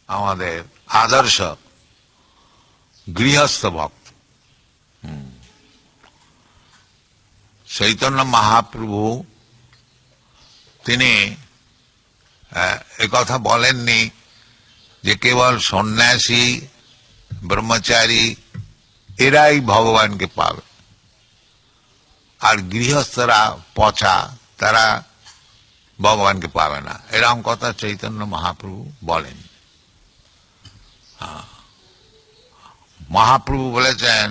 আমাদের আদর্শ গৃহস্থ ভক্ত। চৈতন্য মহাপ্রভু তিনি একথা বলেননি যে কেবল সন্ন্যাসী ব্রহ্মচারী এরাই ভগবানকে পাবে, আর গৃহস্থরা পচা তারা ভগবানকে পাবে না, এরকম কথা চৈতন্য মহাপ্রভু বলেন। মহাপ্রভু বলেছেন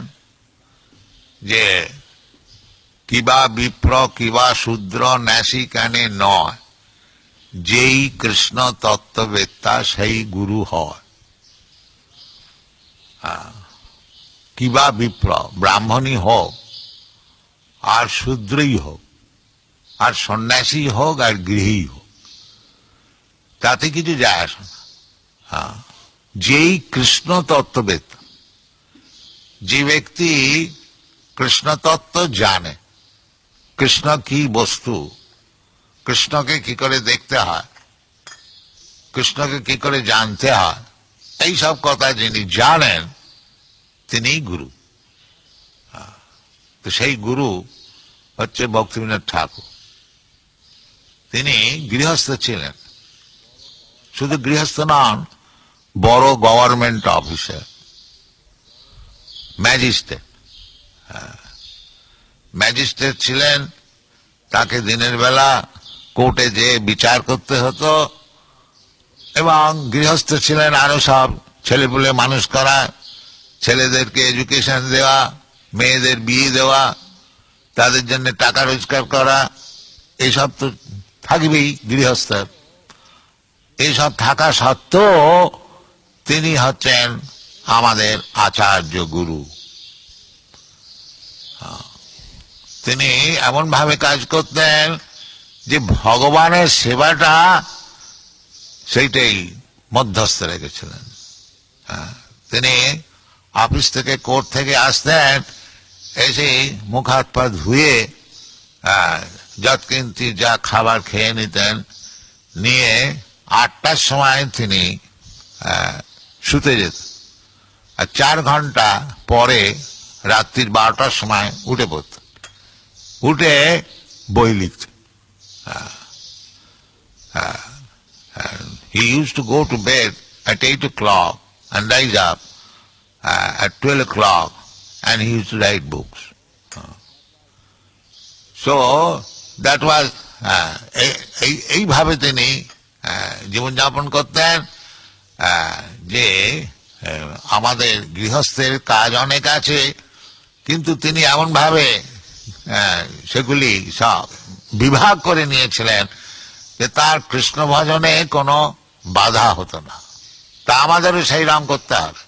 যে কিবা বিপ্র কিবা শূদ্র ন্যাসী কানে নয়, যেই কৃষ্ণ তত্ত্ববেত্তা সেই গুরু হয়। কিবা বিপ্র, ব্রাহ্মণই হোক আর শূদ্রই হোক আর সন্ন্যাসী হোক আর গৃহী হোক, তাতে কিছু যায় আসে না। যেই কৃষ্ণ তত্ত্ববেত্তা, যে ব্যক্তি কৃষ্ণ তত্ত্ব জানে, কৃষ্ণ কি বস্তু, কৃষ্ণকে কি করে দেখতে হয়, কৃষ্ণকে কি করে জানতে হয়, এই সব কথা যিনি জানেন তিনিই গুরু। তো সেই গুরু হচ্ছে ভক্তিবিনোদ ঠাকুর। তিনি গৃহস্থ ছিলেন, শুধু গৃহস্থ নন, বড় গভর্নমেন্ট অফিসার, ম্যাজিস্ট্রেট। ম্যাজিস্ট্রেট ছিলেন, তাকে দিনের বেলা কোর্টে যে বিচার করতে হতো, এবং গৃহস্থ ছিলেন আরো সব ছেলেপুলে মানুষ করা, ছেলেদেরকে এডুকেশন দেওয়া, মেয়েদের বিয়ে দেওয়া, তাদের জন্য টাকা রোজগার করা, এইসব তো থাকবেই গৃহস্থের। এইসব থাকা সত্ত্বেও তিনি হচ্ছেন আমাদের আচার্য গুরু। তিনি এমন ভাবে কাজ করতেন যে ভগবানের সেবাটা সেইটাই মধ্যস্থ রেখেছিলেন। তিনি অফিস থেকে কোর্ট থেকে আসতেন, এসে মুখ হাত পা ধুয়ে যৎকিঞ্চিৎ যা খাবার খেয়ে নিতেন, নিয়ে 8টার সময় তিনি শুতে যেতেন, আর 4 ঘন্টা পরে রাত্রির 12টার সময় উঠে পড়তেন, উঠে বই লিখতেন। He used to go to bed at 8 o'clock and rise up at 12 o'clock, and he used to write books. So that was এইভাবে তিনি জীবনযাপন করতেন। যে আমাদের গৃহস্থের কাজ অনেক আছে, কিন্তু তিনি এমন ভাবে সেগুলি সব বিভাগ করে নিয়েছিলেন যে তার কৃষ্ণ ভজনে কোনো বাধা হতো না। তা আমাদেরও সেই রকম করতে হবে।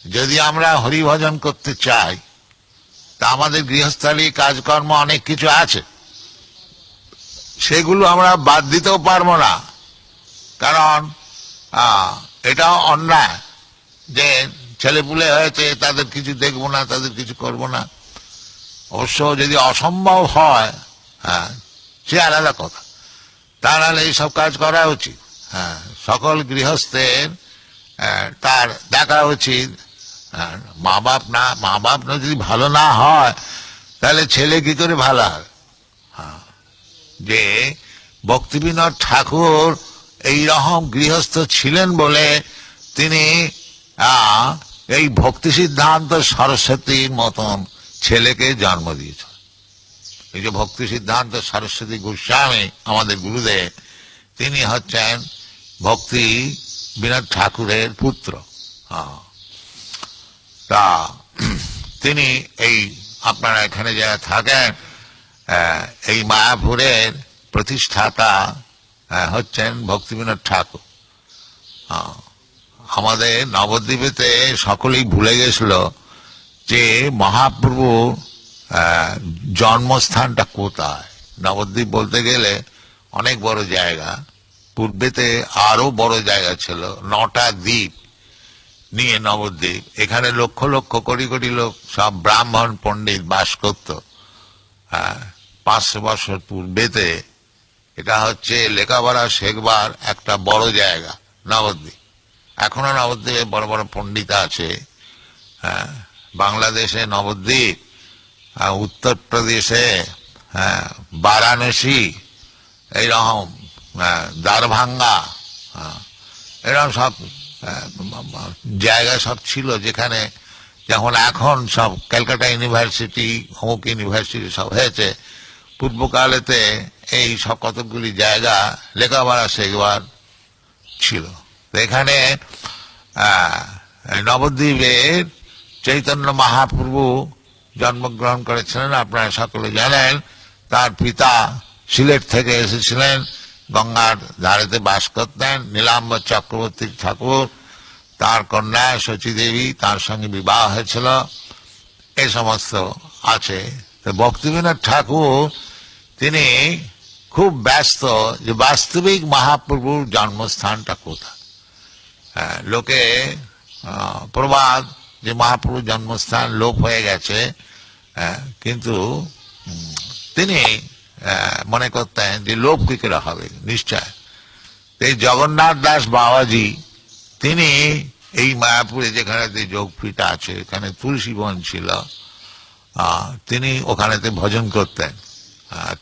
যদি আমরা হরিভজন করতে চাই, তা আমাদের গৃহস্থালী কাজকর্ম অনেক কিছু আছে, সেগুলো আমরা বাদ দিতেও পারবো না। কারণ এটাও অন্যায় যে ছেলেপুলে হয়েছে তাদের কিছু দেখবো না, তাদের কিছু করব না। অবশ্য যদি অসম্ভব হয়, সে আলাদা কথা, তাহলে এইসব কাজ করা উচিত। সকল গৃহস্থের তার দেখা উচিত। মা বাপ না যদি ভালো না হয়, তাহলে ছেলে কি করে ভালো হয়? যে ভক্তিবিনোদ ঠাকুর এইরকম গৃহস্থ ছিলেন বলে তিনি এই ভক্তি সিদ্ধান্ত সরস্বতীর মতন ছেলেকে জন্ম দিয়েছেন। এই যে ভক্তি সিদ্ধান্ত সরস্বতী গোস্বামী আমাদের গুরুদেব, তিনি হচ্ছেন ভক্তি বিনোদ ঠাকুরের পুত্র। তা তিনি এই আপনারা এখানে যারা থাকেন, এই মায়াপুরের প্রতিষ্ঠাতা হচ্ছেন ভক্তিবিনোদ ঠাকুর। আমাদের নবদ্বীপেতে সকলেই ভুলে গেছিল যে মহাপ্রভু জন্মস্থানটা কোথায়। নবদ্বীপ বলতে গেলে অনেক বড় জায়গা, পূর্বেতে আরো বড় জায়গা ছিল, 9টা দ্বীপ নিয়ে নবদ্বীপ। এখানে লক্ষ লক্ষ কোটি কোটি লোক, সব ব্রাহ্মণ পণ্ডিত বাস করত। 500 বছর পূর্বেতে এটা হচ্ছে লেখাপড়া শেখবার একটা বড় জায়গা নবদ্বীপ। এখনো নবদ্বীপে বড় বড় পণ্ডিত আছে। হ্যাঁ, বাংলাদেশে নবদ্বীপ, উত্তরপ্রদেশে বারাণসী, এইরকম দ্বারভাঙ্গা, এরকম সব জায়গা সব ছিল যেখানে, যেমন এখন সব ক্যালকাটা ইউনিভার্সিটি, অমুক ইউনিভার্সিটি সব হয়েছে, পূর্বকালেতে এই সব কতকগুলি জায়গা লেখাপড়া শেখবার ছিল। এখানে নবদ্বীপের চৈতন্য মহাপ্রভু জন্মগ্রহণ করেছিলেন, আপনারা সকলে জানেন। তার পিতা সিলেট থেকে এসেছিলেন, গঙ্গার ধারেতে বাস করতেন। নীলাম্বর চক্রবর্তী ঠাকুর, তার কন্যা শচী দেবী, তার সঙ্গে বিবাহ হয়েছিল, এ সমস্ত আছে। তো ভক্তিবিনোদ ঠাকুর তিনি খুব ব্যস্ত যে বাস্তবিক মহাপ্রভুর জন্মস্থানটা কোথায়। লোকে প্রবাদ যে মহাপ্রভুর জন্মস্থান লোপ হয়ে গেছে, কিন্তু তিনি মনে করতেন যে লোপ কি করে হবে, নিশ্চয়। এই জগন্নাথ দাস বাবাজি তিনি এই মায়াপুরে যেখানে যোগপীঠ আছে, এখানে তুলসী বন ছিল, তিনি ওখানেতে ভজন করতেন।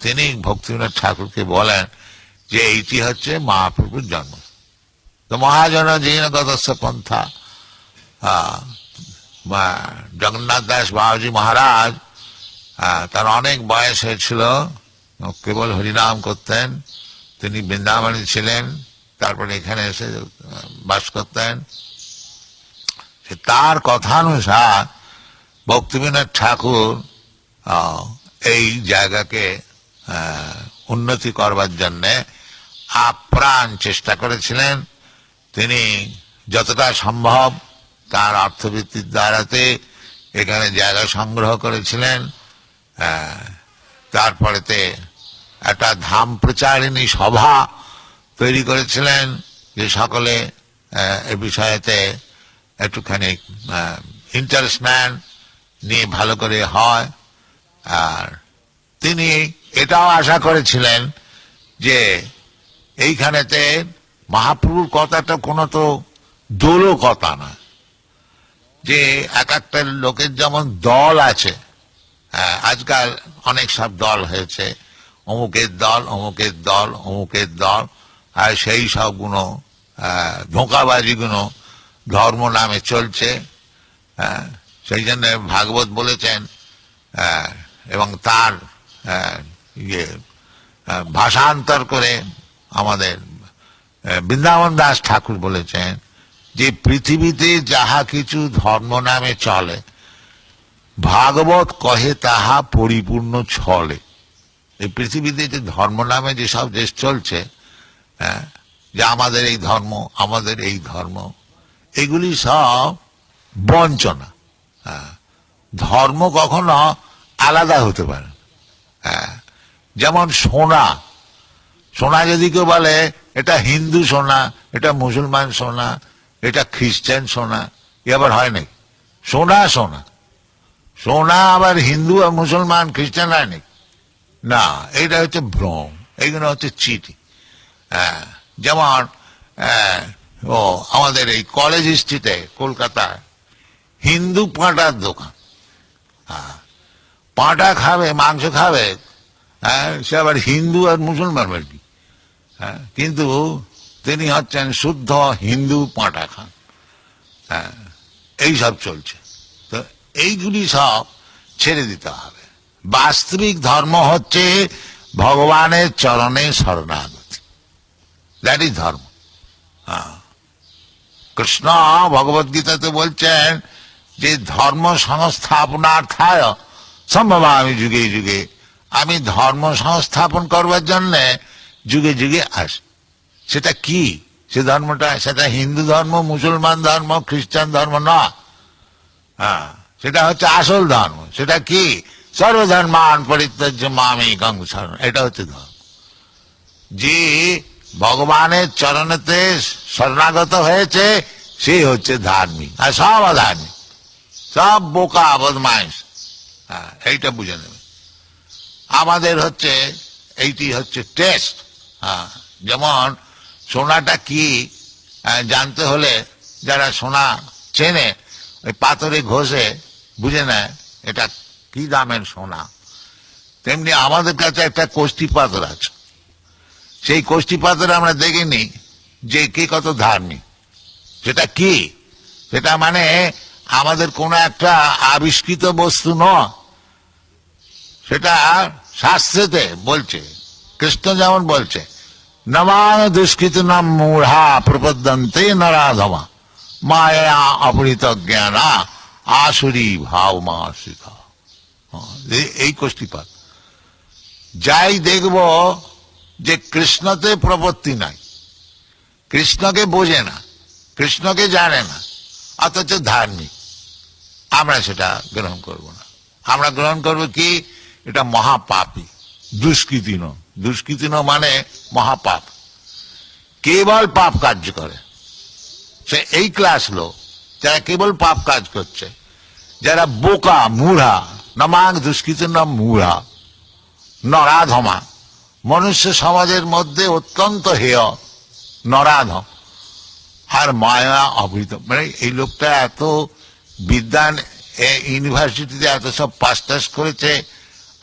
তিনি ভক্তিবিনোদ ঠাকুরকে বলেন যে এইটি হচ্ছে মহাপ্রভুর জন্ম। তো মহাজন জিনগত পন্থা, জগন্নাথ দাস বাবাজি মহারাজ, তার অনেক বয়স হয়েছিল, কেবল হরিনাম করতেন। তিনি বৃন্দাবনে ছিলেন, তারপরে এখানে এসে বাস করতেন। তার কথানুসার ভক্তিবিনোদ ঠাকুর এই জায়গাকে উন্নতি করবার জন্য আপ্রাণ চেষ্টা করেছিলেন। তিনি যতটা সম্ভব তার অর্থবৃত্তির দ্বারাতে এখানে জায়গা সংগ্রহ করেছিলেন। তারপরেতে একটা ধাম প্রচারিণী সভা তৈরি করেছিলেন, যে সকলে এ বিষয়েতে একটুখানি ইন্টারেস্ট নেন, নিয়ে ভালো করে হয়। আর তিনি এটাও আশা করেছিলেন যে এইখানেতে মহাপ্রভুর কথাটা কোনো তো দোলো কথা না, যে এক একটা লোকের যেমন দল আছে, আজকাল অনেক সব দল হয়েছে, অমুকের দল, অমুকের দল, অমুকের দল, আর সেই সবগুলো ধোঁকাবাজিগুলো ধর্ম নামে চলছে। সেই জন্য ভাগবত বলেছেন, এবং তার ভাষান্তর করে আমাদের বৃন্দাবন দাস ঠাকুর বলেছেন যে পৃথিবীতে যাহা কিছু ধর্ম নামে চলে, ভাগবত কহে তাহা পরিপূর্ণ ছলে। এই পৃথিবীতে যে ধর্ম নামে যেসব দেশ চলছে, যে আমাদের এই ধর্ম, আমাদের এই ধর্ম, এগুলি সব বঞ্চনা। ধর্ম কখনো আলাদা হতে পারে। যেমন সোনা, সোনা যদি কেউ বলে এটা হিন্দু সোনা, এটা মুসলমান সোনা, এটা খ্রিস্টান সোনা, এ আবার হয় নাকি? সোনা সোনা, সোনা আবার হিন্দু আর মুসলমান খ্রিস্টান হয় নাকি? না, এটা হচ্ছে ভ্রম, এইগুলো হচ্ছে চিঠি। যেমন আমাদের এই কলেজ স্ট্রিটে কলকাতায় হিন্দু পাঁটার দোকান, পাঁটা খাবে, মাংস খাবে, সে আবার হিন্দু আর মুসলমান বাড়ি, কিন্তু তিনি হচ্ছেন শুদ্ধ হিন্দু পাঁটা খান। এইসব চলছে। তো এইগুলি সব ছেড়ে দিতে হবে। বাস্তবিক ধর্ম হচ্ছে ভগবানের চরণে শরণাগতি, দ্যাট ইজ ধর্ম। কৃষ্ণ ভগবত গীতাতে বলছেন যে ধর্ম সংস্থাপনার্থায় সম্ভবামি যুগে যুগে, আমি ধর্ম সংস্থাপন করবার জন্য যুগে যুগে আসি। সেটা কি? সে ধর্মটা, সেটা হিন্দু ধর্ম, মুসলমান ধর্ম, খ্রিস্টান ধর্ম না, সেটা হচ্ছে আসল ধর্ম। সেটা কি? সর্বধর্মান পরিত্যাজ্য মামেকং শরণম, এটা হচ্ছে ধর্ম। যে ভগবানের চরণেতে শরণাগত হয়েছে সে হচ্ছে ধার্মিক, আর সব অধার্মিক, সব বোকা বদমাইশ। এইটা বুঝে নেবে। আমাদের হচ্ছে এইটি হচ্ছে টেস্ট, হ্যাঁ, যেমন সোনাটা কি জানতে হলে যারা সোনা চেনে ওই পাথরে ঘষে বুঝে নেয় এটা কি দামের সোনা, তেমনি আমাদের কাছে একটা কোষ্ঠী পাথর আছে। সেই কোষ্ঠী পাথরে আমরা দেখিনি যে কে কত ধার্মিক। সেটা কি? সেটা মানে আমাদের কোনো একটা আবিষ্কৃত বস্তু নয়, সেটা শাস্ত্রেতে বলছে। কৃষ্ণ যেমন বলছে, নমান দুষ্কৃত নাম মূঢ়া প্রপদ্যন্তে নরাধমা মায়া অপহৃত জ্ঞানা আসুরি ভাব মা শিখা। এই কোষ্ঠীপাত। যাই দেখব যে কৃষ্ণতে প্রপত্তি নাই, কৃষ্ণকে বোঝে না, কৃষ্ণকে জানে না, অথচ ধার্মিক, আমরা সেটা গ্রহণ করব না। আমরা গ্রহণ করব কি? এটা মহাপাপী, দুষ্কৃতি ন। দুষ্কৃতি ন মানে মহাপাপ, কেবল পাপ কার্য করে। সে এই ক্লাস লোক যারা কেবল পাপ কাজ করছে, যারা বোকা মূঢ়া, নমাং দুষ্কৃতি ন মূঢ়া নরাধমা, মনুষ্য সমাজের মধ্যে অত্যন্ত হেয় নরাধম, আর মায়া অবৃত। মানে এই লোকটা এত বিদ্যান ইউনিভার্সিটিতে এত সব পাস টাস করেছে,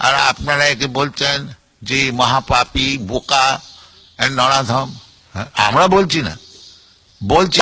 আর আপনারা একে বলছেন যে মহাপাপী, বোকা, নরাধম। আমরা বলছি না, বলছি